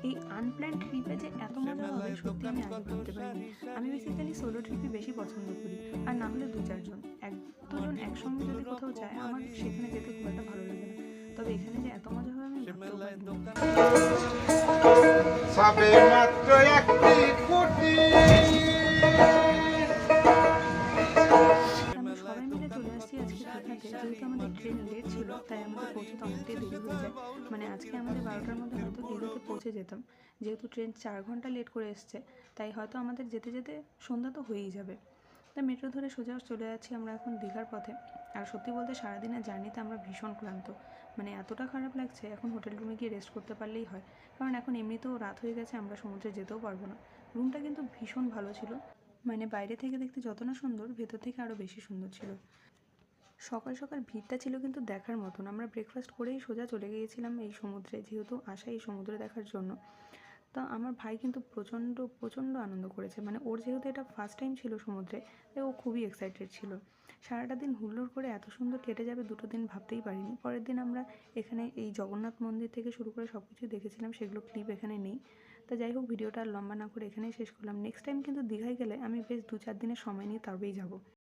এই আনপ্ল্যান্ড ট্রিপে যে এত মজা হবে সত্যি আমি আগে ভাবতে পারিনি। আমি বেসিক্যালি সোলো ট্রিপই বেশি পছন্দ করি, আর না হলে 2-4 জন। 1-2 জন একসঙ্গে যদি কোথাও যায় আমার সেখানে যেতে খুব একটা ভালো লাগে না, তবে এখানে যে এত মজা হবে আমি ভাবতেও পারিনি। সবে মাত্র একটি কোটি। আমরা সবাই মিলে চলে আসছি আজকে দীঘাতে। যেহেতু আমাদের ট্রেন লেট ছিল তাই আমাদের পৌঁছতে অনেকটাই দেরি হয়ে যায়। মানে আজকে আমাদের 12টার মধ্যে হয়তো দীঘাতে পৌঁছে যেতাম। যেহেতু ট্রেন 4 ঘন্টা লেট করে এসছে তাই হয়তো আমাদের যেতে যেতে সন্ধ্যা তো হয়েই যাবে। তাই মেট্রো ধরে সোজা চলে যাচ্ছি আমরা এখন দীঘার পথে। আর সত্যি বলতে সারাদিনের জার্নিতে আমরা ভীষণ ক্লান্ত। মানে এতটা খারাপ লাগছে, এখন হোটেল রুমে গিয়ে রেস্ট করতে পারলেই হয়। কারণ এখন এমনিতেও রাত হয়ে গেছে, আমরা সমুদ্রে যেতেও পারবো না। রুমটা কিন্তু ভীষণ ভালো ছিল। মানে বাইরে থেকে দেখতে যত না সুন্দর, ভেতর থেকে আরও বেশি সুন্দর ছিল। সকাল সকাল ভিড়টা ছিল কিন্তু দেখার মতন। আমরা ব্রেকফাস্ট করেই সোজা চলে গিয়েছিলাম এই সমুদ্রে, যেহেতু আসা এই সমুদ্র দেখার জন্য। তা আমার ভাই কিন্তু প্রচণ্ড প্রচণ্ড আনন্দ করেছে। মানে ওর যেহেতু এটা ফার্স্ট টাইম ছিল সমুদ্রে, তাই ও খুবই এক্সাইটেড ছিল। সারাটা দিন হুল্লোড় করে এত সুন্দর কেটে যাবে 2টো দিন ভাবতেই পারিনি। পরের দিন আমরা এখানে এই জগন্নাথ মন্দির থেকে শুরু করে সব কিছুই দেখেছিলাম, সেগুলো ক্লিপ এখানে নেই। তা যাই হোক, ভিডিওটা আর লম্বা না করে এখানেই শেষ করলাম। নেক্সট টাইম কিন্তু দীঘায় গেলে আমি বেশ 2-4 দিনের সময় নিয়ে তবেই যাব।